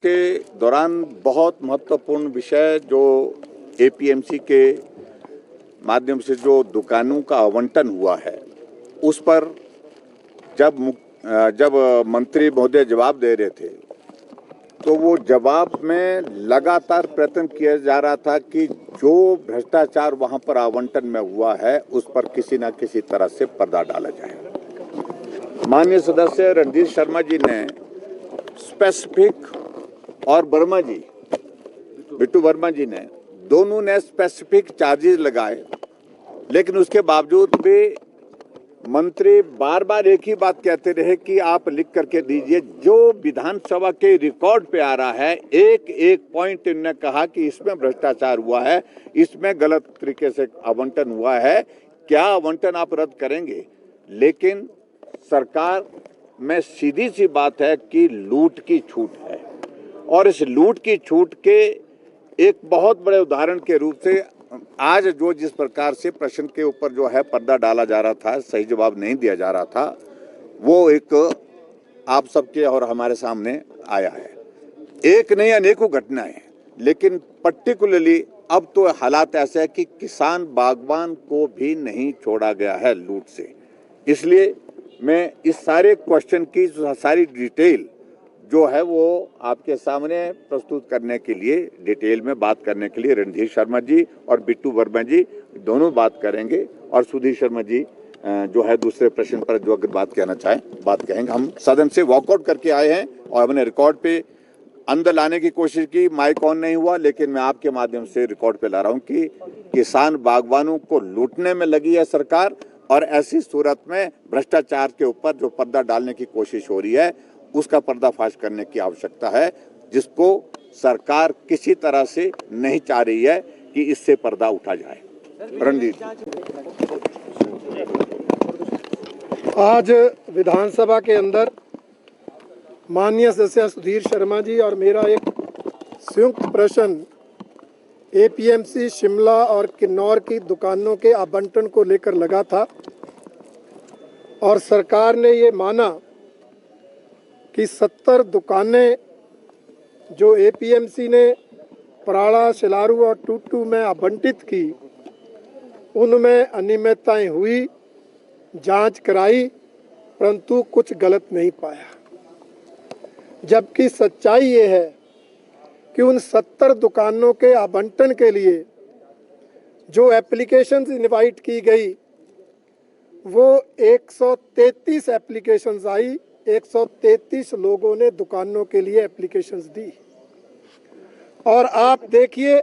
के दौरान बहुत महत्वपूर्ण विषय जो एपीएमसी के माध्यम से जो दुकानों का आवंटन हुआ है उस पर जब मंत्री महोदय जवाब दे रहे थे तो वो जवाब में लगातार प्रयत्न किया जा रहा था कि जो भ्रष्टाचार वहां पर आवंटन में हुआ है उस पर किसी न किसी तरह से पर्दा डाला जाए। माननीय सदस्य रणधीर शर्मा जी ने स्पेसिफिक और बिट्टू वर्मा जी ने दोनों ने स्पेसिफिक चार्जेस लगाए, लेकिन उसके बावजूद भी मंत्री बार बार एक ही बात कहते रहे कि आप लिख करके दीजिए। जो विधानसभा के रिकॉर्ड पे आ रहा है, एक एक पॉइंट इन्होंने कहा कि इसमें भ्रष्टाचार हुआ है, इसमें गलत तरीके से आवंटन हुआ है, क्या आवंटन आप रद्द करेंगे। लेकिन सरकार में सीधी सी बात है कि लूट की छूट है, और इस लूट की छूट के एक बहुत बड़े उदाहरण के रूप से आज जो जिस प्रकार से प्रश्न के ऊपर जो है पर्दा डाला जा रहा था, सही जवाब नहीं दिया जा रहा था, वो एक आप सबके और हमारे सामने आया है। एक नहीं अनेकों घटनाएं, लेकिन पर्टिकुलरली अब तो हालात ऐसे है कि किसान बागवान को भी नहीं छोड़ा गया है लूट से। इसलिए मैं इस सारे क्वेश्चन की सारी डिटेल जो है वो आपके सामने प्रस्तुत करने के लिए, डिटेल में बात करने के लिए रणधीर शर्मा जी और बिट्टू वर्मा जी दोनों बात करेंगे, और सुधीर शर्मा जी जो है दूसरे प्रश्न पर जो अगर बात कहना चाहें बात कहेंगे। हम सदन से वॉकआउट करके आए हैं और हमने रिकॉर्ड पे अंदर लाने की कोशिश की, माइक ऑन नहीं हुआ, लेकिन मैं आपके माध्यम से रिकॉर्ड पे ला रहा हूँ कि किसान बागवानों को लूटने में लगी है सरकार, और ऐसी सूरत में भ्रष्टाचार के ऊपर जो पर्दा डालने की कोशिश हो रही है उसका पर्दाफाश करने की आवश्यकता है, जिसको सरकार किसी तरह से नहीं चाह रही है कि इससे पर्दा उठा जाए। रणजीत, आज विधानसभा के अंदर माननीय सदस्य सुधीर शर्मा जी और मेरा एक संयुक्त प्रश्न एपीएमसी शिमला और किन्नौर की दुकानों के आवंटन को लेकर लगा था, और सरकार ने ये माना कि 70 दुकानें जो एपीएमसी ने पराड़ा, शिलारू और टूटू में आवंटित की, उनमें अनियमितताएं हुई, जांच कराई, परंतु कुछ गलत नहीं पाया। जबकि सच्चाई ये है कि उन 70 दुकानों के आवंटन के लिए जो एप्लीकेशंस इनवाइट की गई वो 133 एप्लीकेशंस आई, 133 लोगों ने दुकानों के लिए एप्लीकेशंस दी। और आप देखिए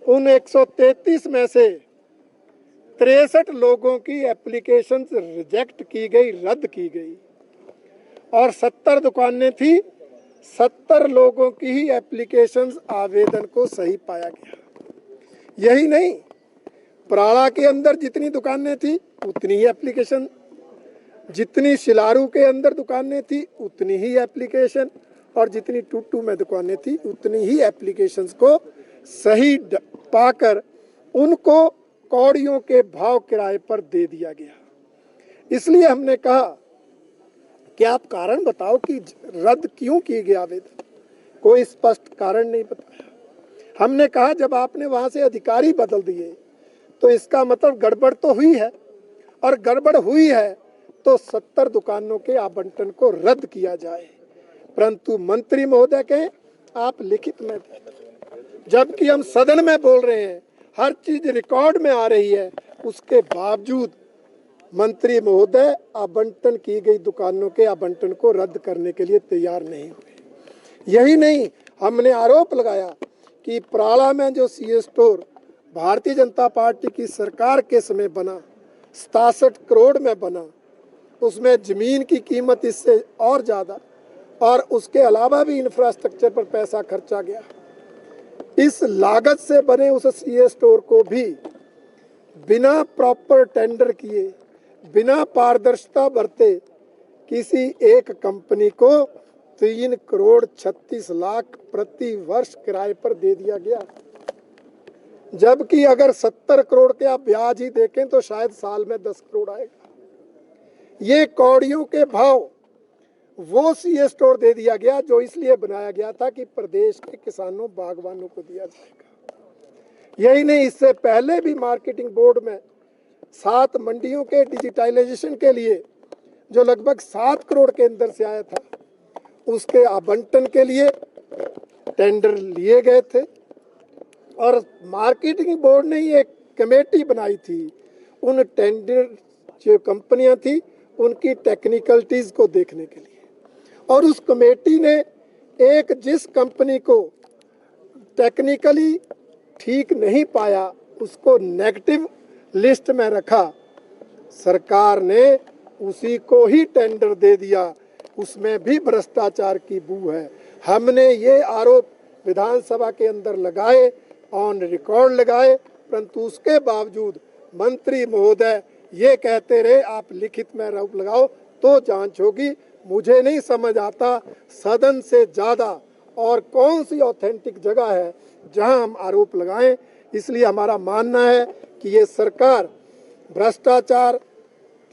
उन 133 में से 63 लोगों की एप्लीकेशंस रिजेक्ट की गई, रद्द की गई, और 70 दुकानें थी, 70 लोगों की ही एप्लीकेशंस आवेदन को सही पाया गया। यही नहीं, पराड़ा के अंदर जितनी दुकानें थी उतनी ही एप्लीकेशन, जितनी शिलारू के अंदर दुकानें थी उतनी ही एप्लीकेशन, और जितनी टूटू में दुकानें थी उतनी ही एप्लीकेशंस को सही पाकर उनको कौड़ियों के भाव किराए पर दे दिया गया। इसलिए हमने कहा कि आप कारण बताओ कि रद्द क्यों किए गए आवेदन। कोई स्पष्ट कारण नहीं बताया। हमने कहा जब आपने वहां से अधिकारी बदल दिए तो इसका मतलब गड़बड़ तो हुई है, और गड़बड़ हुई है तो 70 दुकानों के आवंटन को रद्द किया जाए। परंतु मंत्री महोदय कहें आप लिखित में, जबकि हम सदन में बोल रहे हैं, हर चीज रिकॉर्ड में आ रही है, उसके बावजूद मंत्री महोदय आवंटन की गई दुकानों के आवंटन को रद्द करने के लिए तैयार नहीं हुए। यही नहीं, हमने आरोप लगाया कि पराड़ा में जो CA store Bharatiya Janata party की सरकार के समय बना, 67 करोड़ में बना, उसमें जमीन की कीमत इससे और ज़्यादा, और उसके अलावा भी इंफ्रास्ट्रक्चर पर पैसा खर्चा गया। इस लागत से बने उस सीए स्टोर को भी बिना प्रॉपर टेंडर किए, बिना पारदर्शिता बरते किसी एक कंपनी को 3 करोड़ 36 लाख प्रति वर्ष किराए पर दे दिया गया। जबकि अगर 70 करोड़ के आप ब्याज ही देखें तो शायद साल में 10 करोड़ आएगा। ये कौड़ियों के भाव वो सीए स्टोर दे दिया गया जो इसलिए बनाया गया था कि प्रदेश के किसानों बागवानों को दिया जाएगा। यही नहीं, इससे पहले भी मार्केटिंग बोर्ड में 7 मंडियों के डिजिटाइजेशन के लिए जो लगभग 7 करोड़ के अंदर से आया था, उसके आवंटन के लिए टेंडर लिए गए थे और मार्केटिंग बोर्ड ने ही एक कमेटी बनाई थी उन टेंडर जो कंपनियां थी उनकी टेक्निकलिटीज को देखने के लिए। और उस कमेटी ने एक जिस कंपनी को टेक्निकली ठीक नहीं पाया उसको नेगेटिव लिस्ट में रखा, सरकार ने उसी को ही टेंडर दे दिया। उसमें भी भ्रष्टाचार की बू है। हमने ये आरोप विधानसभा के अंदर लगाए, ऑन रिकॉर्ड लगाए, परंतु उसके बावजूद मंत्री महोदय ये कहते रहे आप लिखित में आरोप लगाओ तो जांच होगी। मुझे नहीं समझ आता सदन से ज़्यादा और कौन सी ऑथेंटिक जगह है जहां हम आरोप लगाएं। इसलिए हमारा मानना है कि ये सरकार भ्रष्टाचार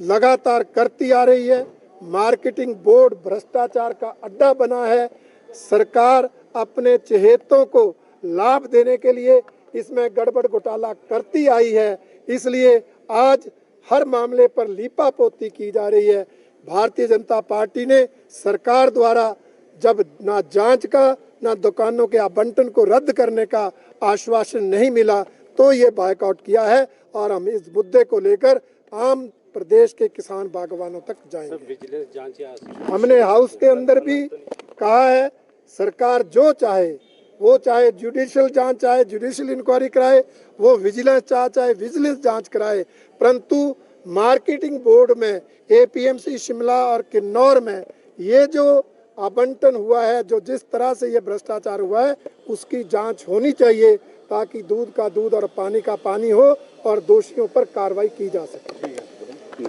लगातार करती आ रही है। मार्केटिंग बोर्ड भ्रष्टाचार का अड्डा बना है। सरकार अपने चहेतों को लाभ देने के लिए इसमें गड़बड़ घोटाला करती आई है। इसलिए आज हर मामले पर लीपापोती की जा रही है। भारतीय जनता पार्टी ने सरकार द्वारा जब ना जांच का ना दुकानों के आवंटन को रद्द करने का आश्वासन नहीं मिला तो ये बायकॉट किया है और हम इस मुद्दे को लेकर आम प्रदेश के किसान बागवानों तक जाएंगे। हमने हाउस के अंदर भी कहा है सरकार जो चाहे वो, चाहे जुडिशियल जांच चाहे जुडिशियल इंक्वायरी कराए, वो विजिलेंस चाहे विजिलेंस जांच कराए, परंतु मार्केटिंग बोर्ड में एपीएमसी शिमला और किन्नौर में ये जो आवंटन हुआ है, जो जिस तरह से ये भ्रष्टाचार हुआ है, उसकी जांच होनी चाहिए ताकि दूध का दूध और पानी का पानी हो और दोषियों पर कार्रवाई की जा सके।